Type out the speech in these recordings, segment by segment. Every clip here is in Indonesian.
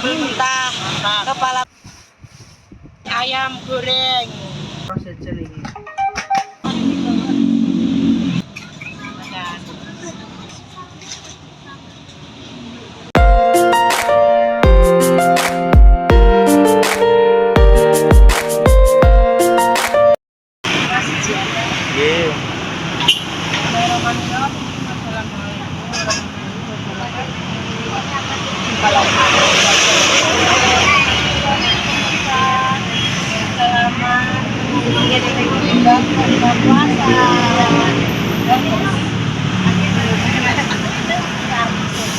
Mentah, kepala ayam goreng. Proses ini.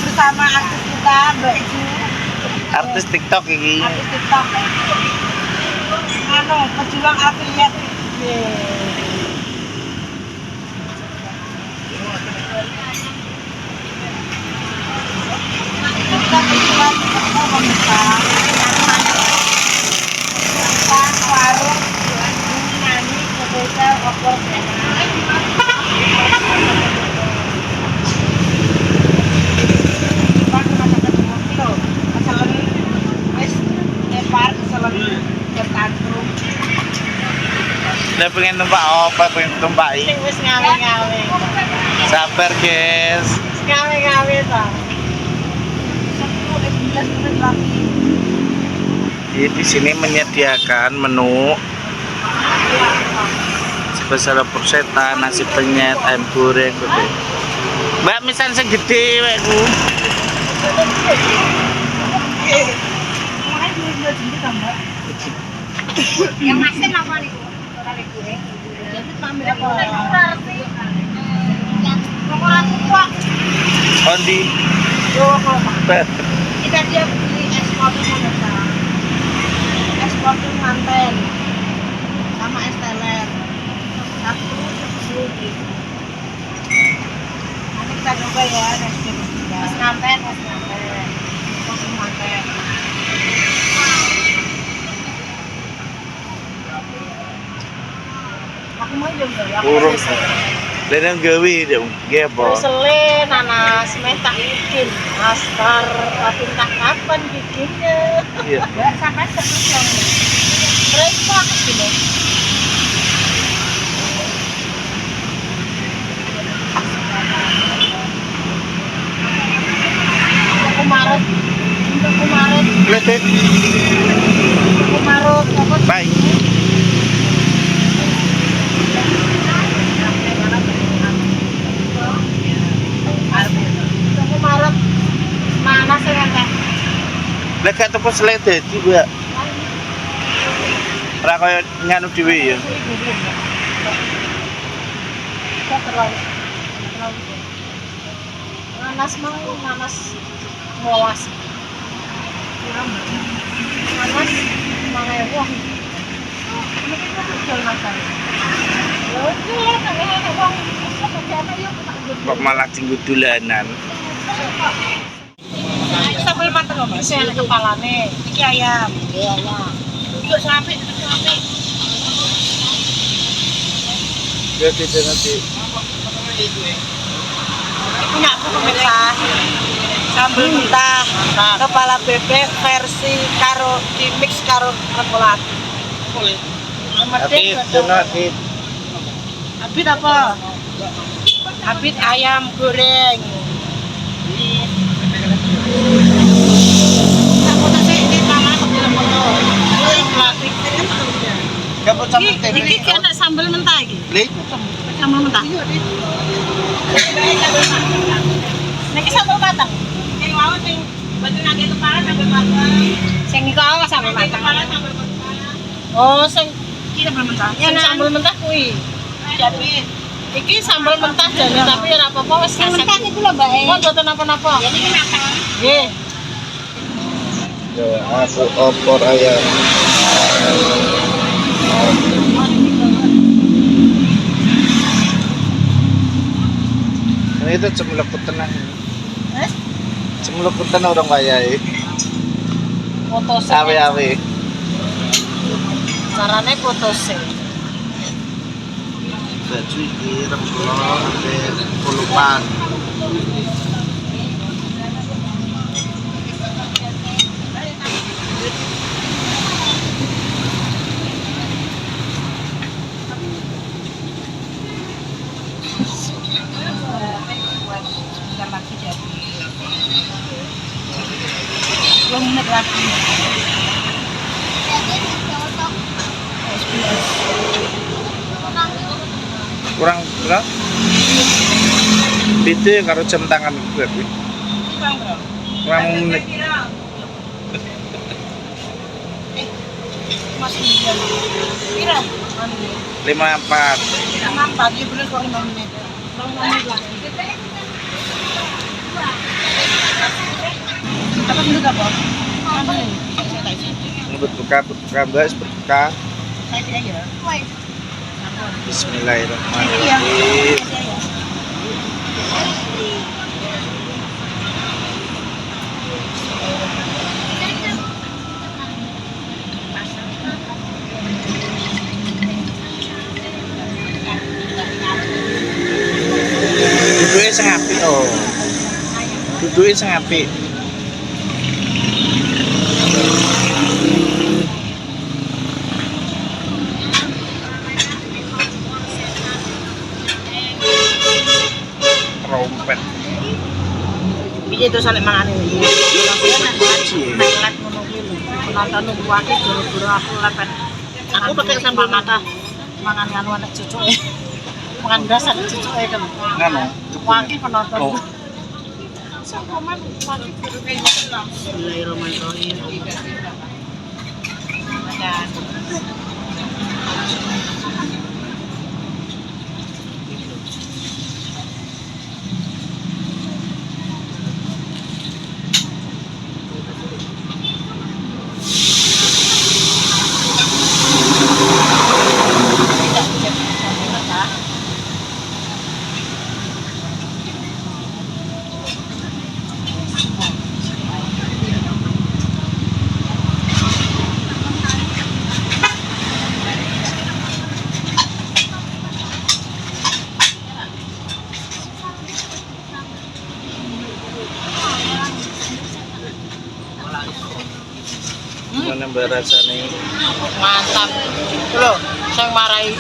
Bersama artis kita Mbak Ju. Artis TikTok ini. Artis TikTok. Pejuang afiliat. Kita berjuang untuk membesar. Warung nani hotel opor Udah pengen numpak apa? Pengen numpak ini. wis ngawe-ngawe. Sabar guys. Ngawe-ngawe ta. 10-11 menit lagi. Jadi di sini menyediakan menu sebesar porsetan, nasi penyet, ayam goreng gitu. Mbak misal segede wekku. Yang masin apa nih? Kondi. Kita dia beli es kopi es kopi manten sama es teler satu nanti kita coba ya es manten kopi manten. Aku mau juga ya. Urung. Dan gawe dong, gebo. Sele nanas mentak bikin, nastar tapi entah kapan bikinnya. Iya. Ya sampai terus yang ini. Repot gitu. Untuk Maret. Letek. Untuk Maret apa? Baik. Maret mana sih kan? Lek toko selete juga. Ora koyo nganu dhewe ya. Nanas mau nanas ngawas. Nanas mana ya wah. Ini kita jual makan. Kok malah tinggu dolanan. Sambal mateng kok Mas, enak kepalane. Iki ayam. Iya, ayam. Duduk sampai. Ya tidak nanti. Punya aku pemirsa. Sambal mentah, kepala bebek versi karo di mix karo remoulade. Tapi donat Abit apa? Abit ayam goreng. Kamu sambal tempe. Iki kena sambal mentah iki. Lek. Sambal mentah. Niki sambal matang. Sing mau sing betul nage kepala sambal matang. Sing iku awas sambal matang. Oh, sing iki sambal mentah. Sing sambal mentah kuwi. Jadi iki sambal mentah jadi tapi ora apa-apa wis sing mentah niku lho, Mbak. Kok mboten napa-napa. Ya niki matang. Nggih. Yo, aku opor ayam. Ini itu cemlekut tenang. Cemlekut tenang orang kaya ini. Foto sih. Awe-awe. Carane foto sih. Baju ini remblong sampai pulupan. 10 menit lagi. Kurang berapa? Beda karo jam tangan berarti. Kurang berapa? Kurang menit. Masih jam. Kira? 54. Sama 4, ya bener kurang 5 menit. Kurang 5 menit lagi. Apa dulu apa? Apa nih? Saya tak isi. Berbuka Mbak, berbuka. Saya tidak ya. Bismillahirrahmanirrahim. Duduknya sing apik oh. Duduknya sing apik. Trompet. Piye to sampe mangan iki? Yo langsung kunci. Lat ngono kuwi lho. Penonton nunggu aku guru-guru aku lepet. Aku pakai sambal mata. Mangan anu anak cucuke. Mangan beras anak cucuke kan. Ngano? Wakil penonton. Oh. Sampeman wakil guru kayak gitu. Bismillahirrahmanirrahim. Dan Gimana mbak rasanya? mantap. Lho, sing marai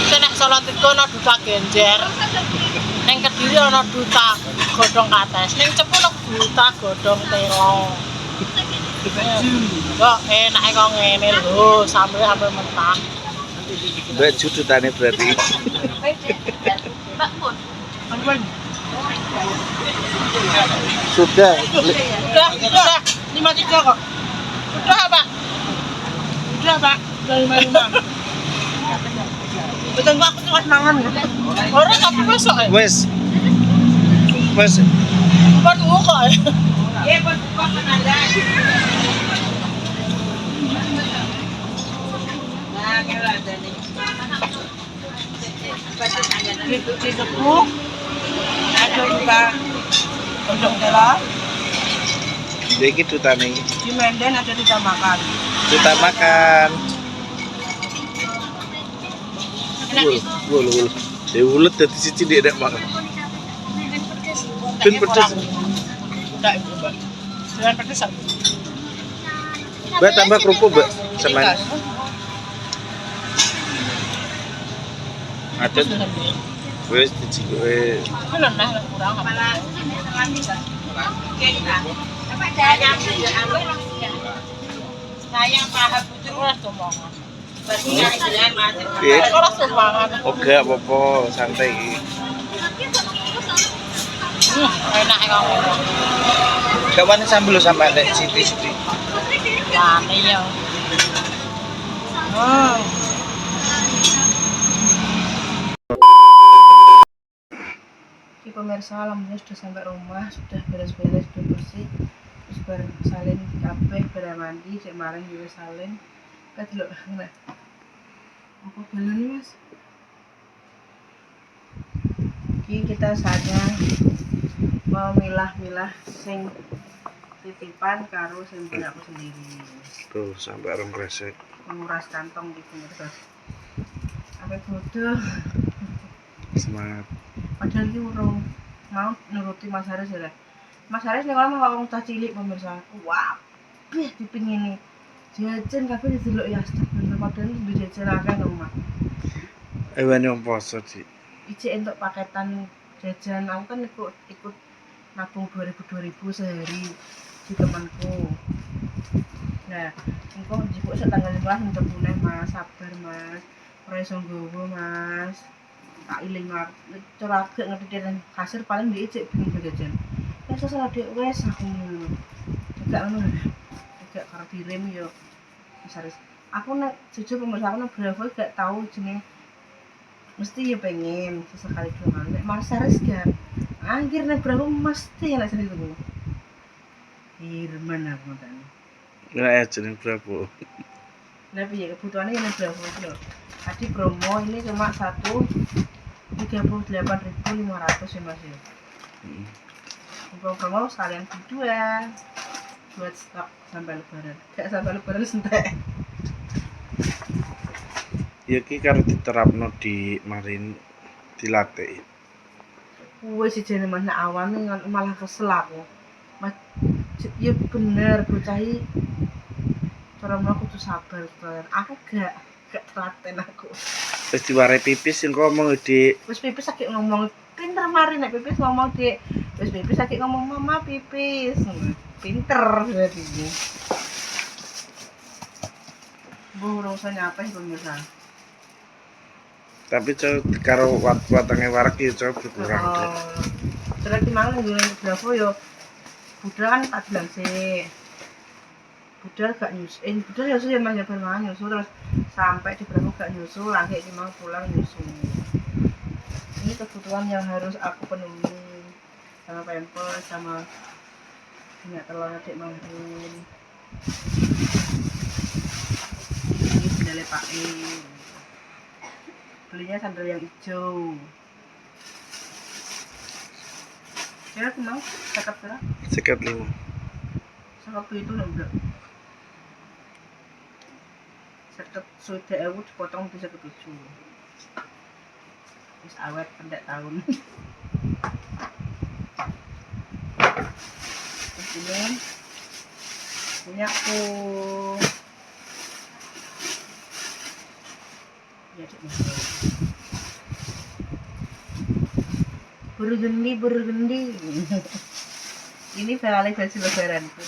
sing nek salat iku ana duta genjer. Ning Kediri ana duta godhong kates. Ning Cepu ana duta godhong telo. Kok enak kok ngene lho, sambil mentah. Mbak judutane berarti. Mbak pun. Ampun. Sudah. Udah. 53 kok. Udah, Pak. Udah, Pak. Udah 55. Betul Pak, aku tuh mangan. Ora tapi besok ya. Wes. Bukan muka ya. Iya, bukan ada. Nah, kalau ada nih. Di Cepu ada juga godhong tela. Iki dutane. Di Menden ada duta makan. Duta makan. Enak nih. Wul. Ya ulet dadi siji ndek nek makan. Ben pedes. Enggak, Mbak. Jangan pedes. Mbak tambah kerupuk, Mbak. Sama. Ada. Wes diji kowe. Belum nah kurang apa. Saya paham pucuk ora sombongan. Berarti jalan mati. Ora sombongan. Oke, apa-apa, santai iki. Enak kok. Kawan sambel sampai ndek siti-siti. Wani ya. Oh. Oke pemirsa, alhamdulillah sudah sampai rumah, sudah beres-beres, sudah bersih, terus bareng salin kabeh, bareng mandi, cek mareng juga salin. Kita delok ngene. Apa balon Mas? Iki kita saatnya mau milah-milah sing titipan karo sing punya aku sendiri. Tuh, sampai rong kresek. Menguras kantong gitu pemirsa. Apa bodoh. Semangat. Padahal iki urung mau nuruti Mas Haris ya. Mas Haris nek ngomong wong cah cilik pemirsa. Wah, dipingini. Jajan kabeh didelok ya astagfirullah padahal duwe jajan akeh nang omah. Ewane wong poso, Dik. Ijek entuk paketan jajan aku kan ikut nabung 2000 sehari di temanku. Nah, engko jipuk sak tanggal 15 untuk puneh Mas, sabar Mas. Ora iso nggowo Mas. Tak iling aku. Cara agak ngerti dan kasir paling dia cek bingung jajan. Wes salah dek wes aku. Enggak ngono. Enggak karo direm yo. Wis aku nek jujur pemirsa aku nek Bravo gak tahu jenenge mesti ya pengen sesekali dua kali nek Marsaris gak anjir nek Bravo mesti nek sering ketemu Irman aku ngomong Nggak ya jeneng Bravo. nah piye kebutuhannya yang Bravo itu loh tadi promo ini cuma 38.500 ya Mas ya promo sekalian dua buat stok sampai lebaran gak sampai lebaran sentek Ya ki karo diterapno di marin dilatih. wis sejane Mas nek awan malah kesel aku. Mas ya bener bocah iki cara mau kudu sabar kan. Aku gak telaten aku. Wis diwarai pipis sing ngomong di Wis pipis sakit ngomong pinter mari nek pipis ngomong Dik. Wis pipis sakit ngomong mama pipis. Pinter berarti iki. Bu ora usah nyapa iki pemirsa. tapi karo watangnya warak ya berkurang. Terus di mana gue Bravo yo budal kan tak bilang sih budal gak nyusul budal ya sudah banyak bermain nyusul terus sampai di Bravo gak nyusul lagi mau pulang nyusul ini kebutuhan yang harus aku penuhi sama pampers sama minyak telur adik mampun ini sudah lepain belinya sandal yang hijau kira mau cakap kira Sekat 5. cakap itu loh enggak seket sudah aku dipotong bisa ke 7 terus awet pendek tahun terus ini aku ya cek bergendi ini versi lebaran itu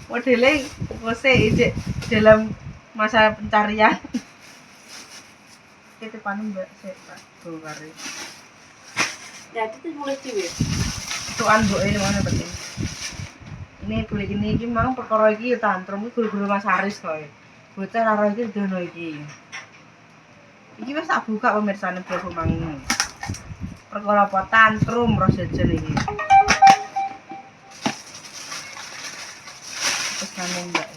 modelnya pose ijek dalam masa pencarian kita panen mbak saya pak bawari ya itu mulai ciwi tuan bu ini mana penting ini boleh gini mau perkara iki tantrum guru-guru Mas Aris kok bocah karo iki dono iki wis tak buka pemirsane Bravo mang perkara apa tantrum ros jajan iki terus kane mbak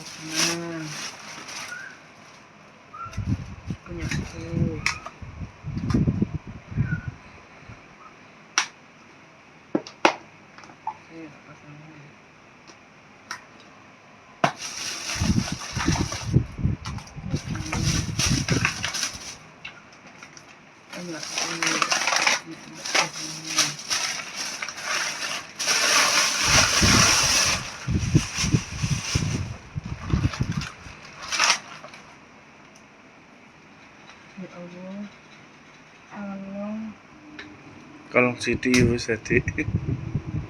punya aku Kalau CD wis dadi.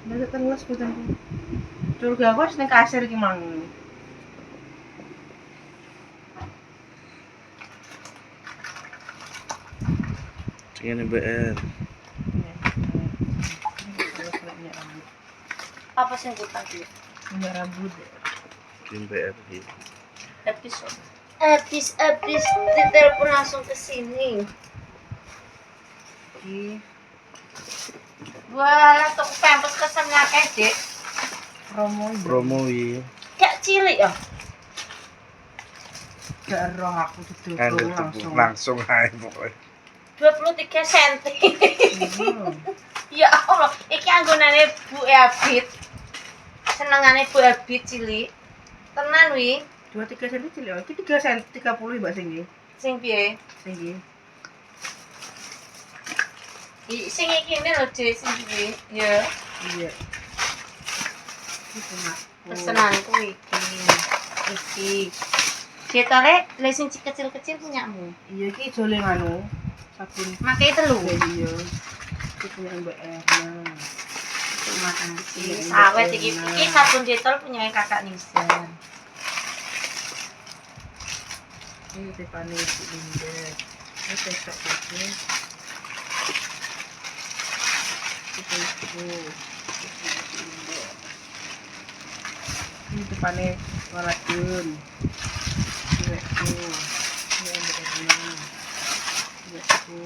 Nek terus botenku. Curga aku wis ning kasir iki mang. Ini BR. Apa sih utang iki? Minyak rambut. Ini BR iki. Habis ditelepon langsung ke sini. Wah, tok pampers kesan akeh, Dik. Promo iki. Gak cilik ya. Gak roh aku didodol langsung ae pokoke. 23 cm. Ya Allah, iki anggonane Bu Abid. Senengane Bu Abid cilik. Tenan wi. 23 cm cilik. Iki 3 cm 30 Mbak sing iki. Sing piye? Sing iki. Sing iki lho, Dik, sing iki. Ya. Iya. Pesenanku iki. Cetale le sing kecil-kecil punyamu. Iya iki jole anu. Sabun. Make telu. Iya. Iki punya Mbak Erna. Cuma awet iki sabun detol punya kakak Nisan. Ini tepane si Linda. Ini tesok iki. Ini tepane waladun. Iwekku. Ini bener-bener. Iwekku.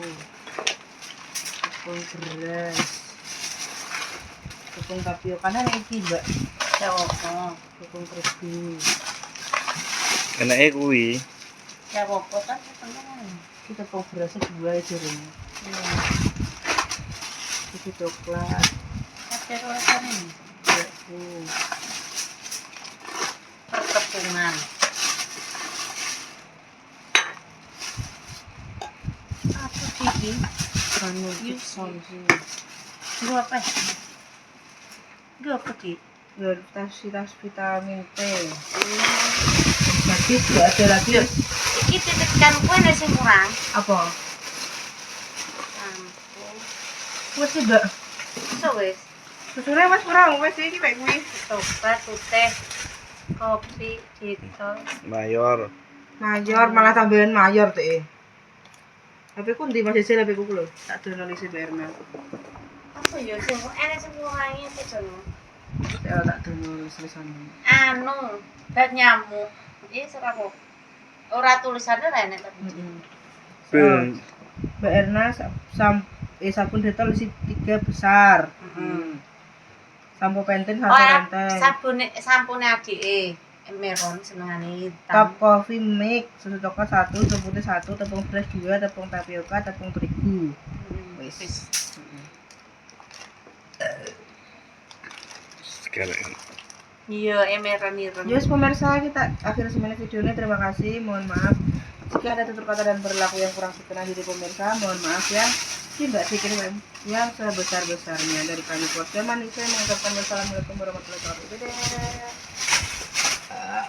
Tepung beras. Tepung tapioka kan iki, Mbak. Ya opo. Tepung terigu. Enake kuwi. Ya opo kan tepung. Iki tepung beras dua aja ini. Iya. Iki coklat. Tapi rasane Iwekku. perkepungan. Apa sih? Anu Yus. sonsi. Gua apa? Gua apa sih? Tas vitamin T. Jadi juga ada lagi Iki titipkan kue ada sing kurang. apa? Sampun. Wes sih, Mbak. So wis. Susunya wes kurang, wes iki kayak kuwi. Obat, teh, kopi, detol. Mayor. Mayor malah tambahan mayor teh. Tapi ku ndi masih sih lebih ku lho. Tak download isi Berna. Apa ya sing enek sing kurangnya apa jono? Ya tak download tulisannya. Anu, bat nyamuk. Iki ora kok. Ora tulisannya ra enek tapi. Oh, Mbak Erna sabun detol isi 3 besar. Sampo Pantene 1 Oh, renteng. sampune adike. Meron senengane Top hitam. coffee mix, susu coklat 1, susu putih 1, tepung beras 2, tepung tapioka, tepung terigu. Wis. Sekarang. Iya, emeran. Yes pemirsa, kita akhiri semuanya videonya. Terima kasih, mohon maaf jika ada tutur kata dan perilaku yang kurang berkenan dari pemirsa. Mohon maaf ya. Tidak dikira yang sebesar-besarnya dari kami keluarga manusia mengucapkan wassalamualaikum warahmatullahi wabarakatuh. Dadah.